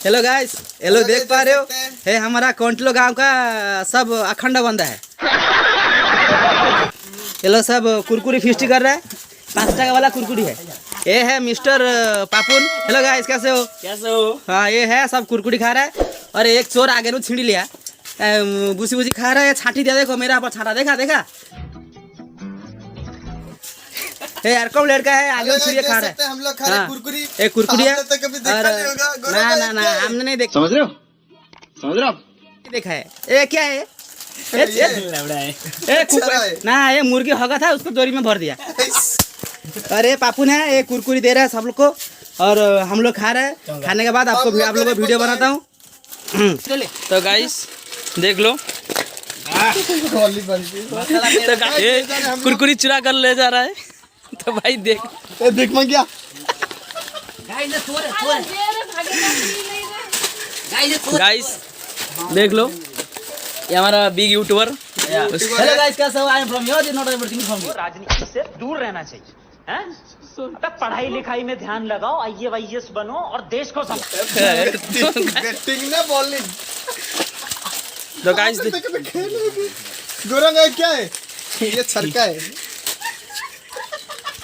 Hello guys, hello देख पा रहे हो, है हमारा कोंटलो गांव का सब अखंड बंदा है। हेलो सब कुरकुरी फिस्टी कर रहा है, 5 टका वाला कुरकुरी है। ये है मिस्टर पापुन। हेलो गाइस, कैसे हो? हाँ, ये है सब कुरकुरी खा रहा है। और एक चोर आगे नु छिड़ी लिया, बुसी बुसी खा रहा है। छाटी दिया, देखो मेरा पर छाटा, देखा देखा। यार कौन लड़का है आगे छिड़िए खा रहा है। हम लोग खा रहे कुरकुरी। एक कुरकुरी है। तो कभी देखा नहीं होगा। ना हमने नहीं देखा। समझ रहे हो देखा है। ये क्या है? ना ये मुर्गी होगा था, उसको दोरी में भर दिया। अरे पापुन है, ये कुरकुरी दे रहा है सब लोग को और हम लोग खा रहे हैं। खाने के बाद आप लोगों को वीडियो बनाता हूँ। तो गाइस देख लो, तो ये कुरकुरी चुरा कर ले जा रहा है। तो भाई देख मैं क्या गाइस देख लो, ये हमारा बिग यूट्यूबर। हेलो गाइस, कैसे हो? I am from your not everything from you. राजनीति से दूर रहना चाहिए, हैं? अब पढ़ाई लिखाई में ध्यान लगाओ, IAS बनो और देश को बैटिंग ना बॉलिंग। तो गाइस गोरंग है क्या है? ये छरका है।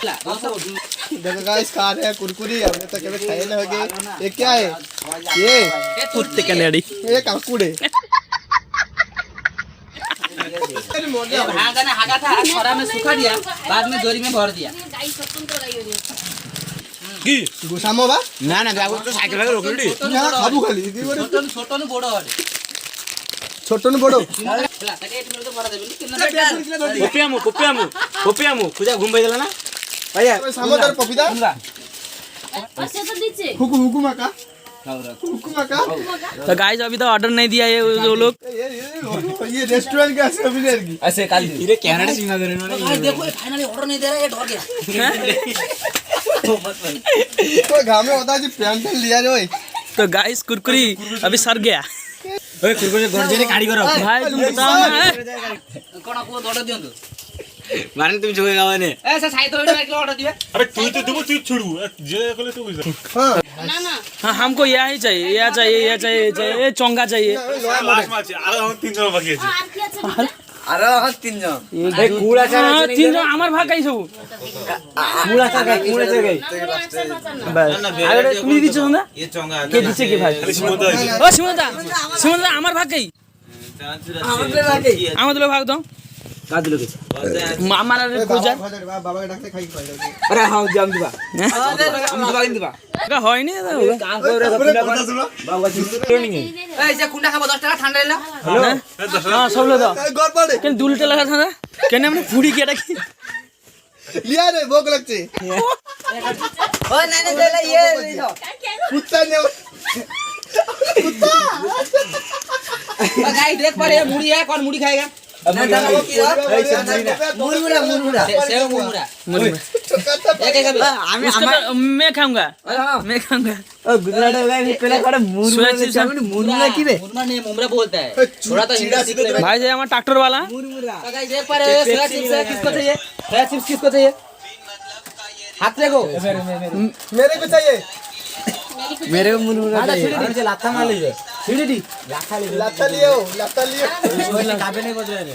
देखो गाइस, खा रहे हैं कुरकुरी। हमने तो कभी खाए नहीं होंगे। ये क्या है? ये कुत्ते का नेड़ी, ये काकुड़े। हागा था, खरा में सुखा दिया, बाद में दोरी में भर दिया। की गुसामो बा ना गागो तो साइकिल लगे रोक ली। ना खाबू खाली छोटो न बड़ो है, छोटो न बड़ो। पपियामु खुजा घुमबै देला ना भैया। सामोदर पपिता अच्छा तो दीजिए हुकुमा का। तो गाइस अभी तो ऑर्डर नहीं दिया है वो लोग। ये रेस्टोरेंट का सेमिनार की ऐसे काल ये कनाडा सीमा दे रहे हैं। देखो फाइनली ऑर्डर नहीं दे रहा, ये डर गया। कोई गांव में होता है जी पैंट लिया जो। तो गाइस कुरकुरी अभी सर गया। ओए कुरकुरी गरजे काढ़ी करो भाई, तुम बताओ ना कोन को ऑर्डर दियो तो मारने तुम जोगे गाव ने ऐसा साइड होइडा के ऑर्डर दिबे। अरे तू तो देबो, तू छोड़ू जे कहले तू कैसे। हां ना हां, हमको यही चाहिए, ये चाहिए, ये चोंगा चाहिए। लास्ट मैच अरे हम 3 जन बाकी আছে। अरे हम 3 जन ए कूड़ा चार 3 जन हमर भाग कैसे हो? कूड़ा चार बस अरे तुम दिछो ना ये चोंगा के दिछे के भाई। ओ सुमंता हमर भाग गई, আমাদের ভাগ দাও का दिलो के हमारा रे पूजा बाबा के डाकते खाई खाई। अरे हां जाम दिबा, हम दिबा इन दिबा का होय नहीं काम करे बाबा जी ट्रेनिंग है। ए जे कुंडा खाबो 10 टाका ठंडा लेला। हां सब ले दो गोर पड़े केन 2 लीटर लगा था केने हमने पूरी केटा की लिया रे भूख लगते। ओ नहीं देला ये कुत्ता ने कुत्ता गाय देख पर ये मुड़ी है, कौन मुड़ी खाएगा? मुड़ा मैं खाऊंगा, मुमरा बोलता है थोड़ा तो भाई। ये हमारा ट्रैक्टर वाला किसको चाहिए? किसको चाहिए? हाथ देखो मेरे को चाहिए। मेरे को मुरमुरा चाहिए। लाथा मार लीजिए, लाता लियो काबे नहीं बज रहे।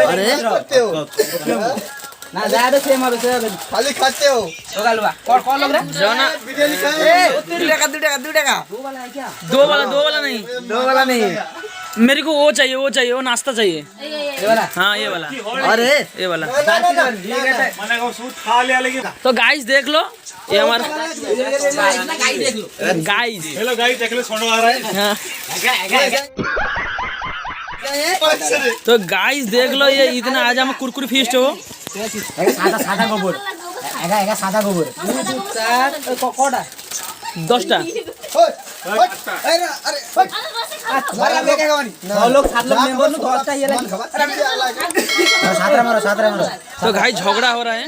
अरे ना ज्यादा से मारो से खाली खाते हो। तो गालवा कौन लोग रे जोना बिरयानी खाए। 2 टका 2 टका दो वाला है क्या? दो वाला नहीं मेरे को वो चाहिए, वो नाश्ता चाहिए ये वाला। हाँ ये वाला, अरे ये वाला मैंने को सूट खा लिया लेकिन। तो गाइस देख लो, ये हमारा गाइस। हेलो गाइस, देख लो सोनो आ रहा है। तो गाइस देख लो, ये इतना आज हम कुरकुरी फीस्ट हो सादा गोबर सादा गोबर 10टा अरे लोग 7 लोग मेंबर नु 10टा ये तो भाई झगड़ा हो रहा है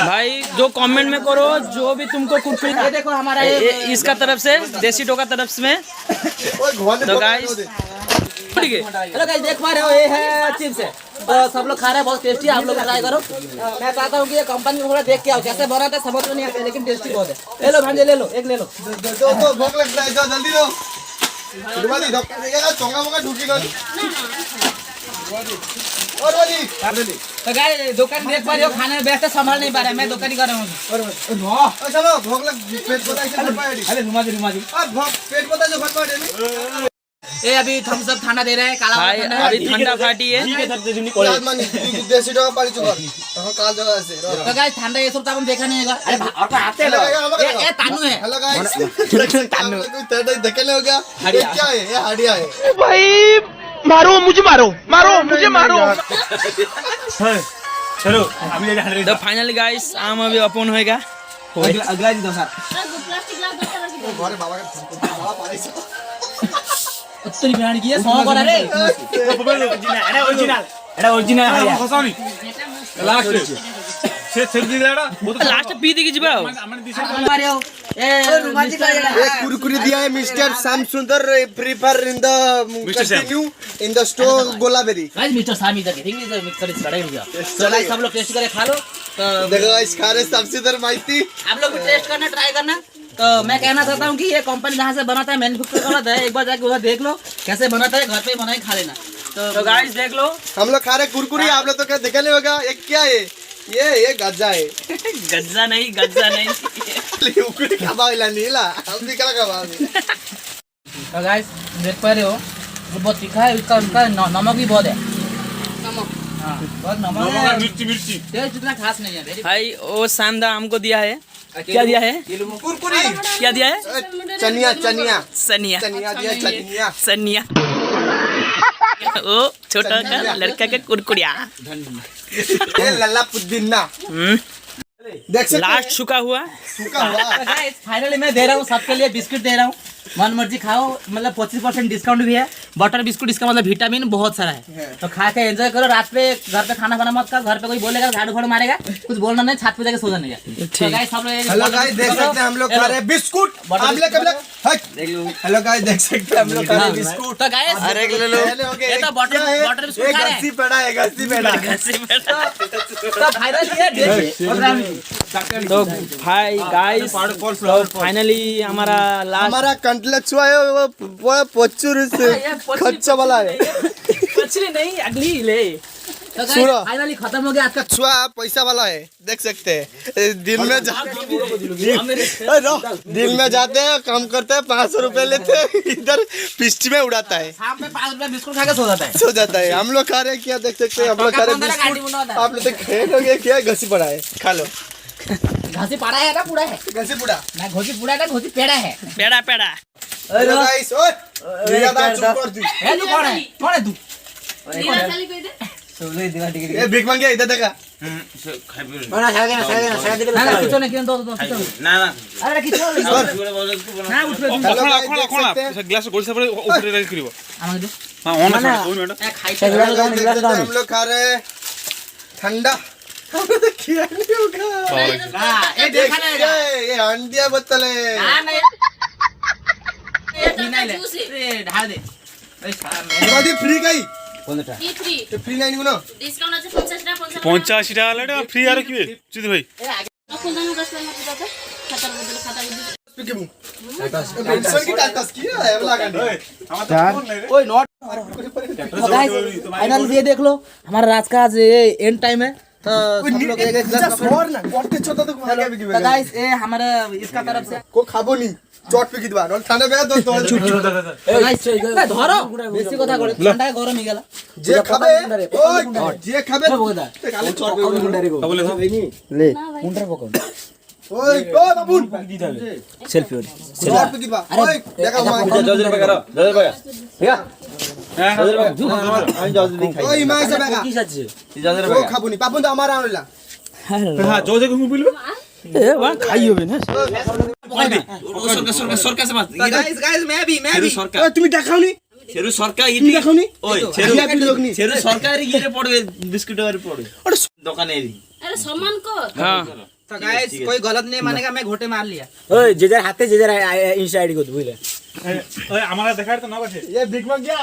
भाई। जो कमेंट में करो, जो भी तुमको कुरकुरी देखो हमारा इसका तरफ से देसी टोका तरफ से। तो गाइस ठीक है हेलो गाइस देख पा रहे हो ये है चिप्स है तो सब लोग खा रहे हैं बहुत टेस्टी आप लोग ट्राई करो मैं चाहता हूँ कि ये कंपनी को थोड़ा देख के आओ कैसे बनाते हैं समझ में नहीं आता लेकिन टेस्टी बहुत है ले लो भांजे ले लो एक ले लो दो भूख लगता है जाओ जल्दी दो डुबा दी धक्का देगा चोंगा मोंगा ढूकी लो और वाली तो गाइस दुकान देख पा रहे हो खाने में व्यस्त संभाल नहीं पा रहा मैं दुकान ही कर रहा हूँ चलो भूख लग पेट पता है फटफटी अरे घुमा दे अब पेट पता जो फटफटी ये अभी थम्स अप ठंडा दे रहे हैं काला अभी ठंडा पार्टी है मान 150 টাকা পারি চুকার তখন কাল জায়গা আছে तो गाइस ठंडा ये सब तो हम देखा नहीं होगा अरे और को आते हैं ये तानू है हेलो गाइस तानू कोई देखे नहीं होगा ये क्या है ये हड्डियां है चलो अभी ये 100 तो फाइनली गाइस आम अभी ओपन होएगा अगला दिन सर प्लास्टिक ग्लास दरकार আছে घरे बाबा के बाबा पानी से उत्तरी बिहार की है सौ करा रे ओरिजिनल हसानी लास्ट से सेल दिलाड़ा वो तो लास्ट पी दी जिबा मारे हो ए रुमाजी का एक कुरकुरी दिया है mister Shyam Sundar prefer in the Mr. Sam. Continue in the store गोलाबेरी गाइस मिस्टर सामी इधर ठीक है मिक्सर इस कड़ाई हो गया तो गाइस सब लोग टेस्ट करके खा लो तो देखो गाइस खा रहे सबसे इधर माइती आप लोग भी टेस्ट करना ट्राई करना तो मैं कहना चाहता हूँ कि ये कंपनी जहाँ से बनाता है मैन्युफैक्चर करता है एक बार जाके उधर देख लो कैसे बनाता है घर पे बना के खा लेना तो गाइस देख लो हम लोग खा रहे कुरकुरी आप लोग तो क्या देखा नहीं होगा ये क्या है ये गज्जा है गज्जा नहीं उकड़ी खाबाइला नीला हम भी क्या खाबाओगे तो गाइस देख पा रहे हो वो बहुत तीखा है उसका उनका नमक भी बहुत है नमक हाँ बहुत नमक है मिर्ची टेस्ट इतना खास नहीं है भाई वो शानदार हमको दिया है क्या दिया है कुरकुरी क्या दिया है चनिया चनिया सनिया चनिया दिया चनिया सनिया ओ छोटा का लड़का का कुरकुरिया ये लल्ला पुदीना देख सकते लास्ट छुका हुआ सूखा हुआ फाइनली मैं दे रहा हूँ सबके लिए बिस्कुट दे रहा हूँ मन मर्जी खाओ मतलब 25% डिस्काउंट भी है बटर बिस्कुट इसका मतलब विटामिन बहुत सारा है तो खा के एंजॉय करो रात पे घर पे खाना खाना मत खाओ घर पे कोई बोलेगा झाड़ू फाड़ू मारेगा कुछ बोलना नहीं छत पे जाके सो जाने का तो गाइस सब लोग हेलो गाइस देख सकते हैं हम लोग खा रहे हैं बिस्कुट आप ले कब लग हेलो गाइस देख सकते हैं हम लोग खा रहे हैं बिस्कुट तो गाइस अरे एक ले लो ये तो बटर बिस्कुट खा रहे हैं पेड़ा है गस्सी पेड़ा तो फाइनली तो भाई गाइस फाइनली हमारा लास्ट हमारा कंटला छुआ है वो पच्चूर से खच्चा वाला है मछली नहीं अगली ले तो सुनो। गाइस फाइनली खत्म हो गया आज का छुआ पैसा वाला है देख सकते हैं दिन में दिन में जाते हैं काम करते हैं 500 रुपए लेते हैं इधर पिस्टी में उड़ाता है शाम में 5 रुपया बिस्कुट खा के सो जाता है सो जाता है हम लोग खा रहे हैं क्या देख सकते हैं हम लोग खा रहे हैं बिस्कुट आप लोग तो खेलोगे क्या घसी पड़ा है खा लो घासी पड़ा है ना पूरा है घसी पड़ा ना घोसी पूरा ना घोसी पेड़ा है पेड़ा हेलो गाइस ओए ज्यादा चुप कर तू ए तू कौन है तू नीला चाली कोई दे ए भीख मांगे इधर देखा ना कुछ नहीं क्यों दो ना अरे किछ ना उठ रे हेलो खोला गाइस खोला खोला ग्लास गोल से पड़े ऊपर रख करियो আমাকে দে हां ऑन है 2 मिनट खाई हम लोग खा रहे हैं ठंडा किया नहीं होगा हां ये देखा ना ये अंडिया बोतल है हां नहीं ये तो नहीं ले जूस है ए ढाल दे ए बादी फ्री गई কি ফ্রি तो फ्री नहीं ना ডিসকাউন্ট আছে 50 টাকা 50 টাকা লাটা ফ্রি আর কি চিদি ভাই নকুল দাম গাছ লাগা দিতে খাতার বদলে খাতা দিতে पेंशन की टाटस की है वाला गाड़ी ओए नॉट तो गाइस फाइनल ये देख लो हमारा रात का आज ये एंड टाइम है तो सब लोग एक एक ग्लास और ना कोटे छोटा तो आगे भी तो गाइस ये हमारे इसका तरफ से को खाबो नहीं चोट पे किदवा और ठंडा में दो ए गाइस धरो बेसी কথা করে ঠান্ডা গরম হয়ে গেল जे खाबे ओए जे खाबे বগদা खाली चोट पे मुंडारे को बोले ले मुंडर पकड़ ओए ओ बाबू सेल्फी हो चोट पे किदवा ओए देखा मां जल्दी करो ठीक है ओए मां से बेगा वो खाबो नहीं पापन तो हमारा आनला हां जो जगह घूम बोलबो ए वाह खाई होबे ना सरकार से मत गाइस गाइस मैं भी ओए तुम देखाओ नहीं शेरू सरकार तुम देखाओ नहीं ओए शेरू लोग नहीं शेरू सरकार ये पड़े बिस्कुट और पड़े दुकान है আরে সম্মান কর हां तो गाइस कोई गलत नहीं मानेगा मैं घोटे मार लिया ओए जेजर हाथे जेजर इंस्टा आईडी को बुझले ओए हमारा देखा तो ना बाटे ये बिग मांग गया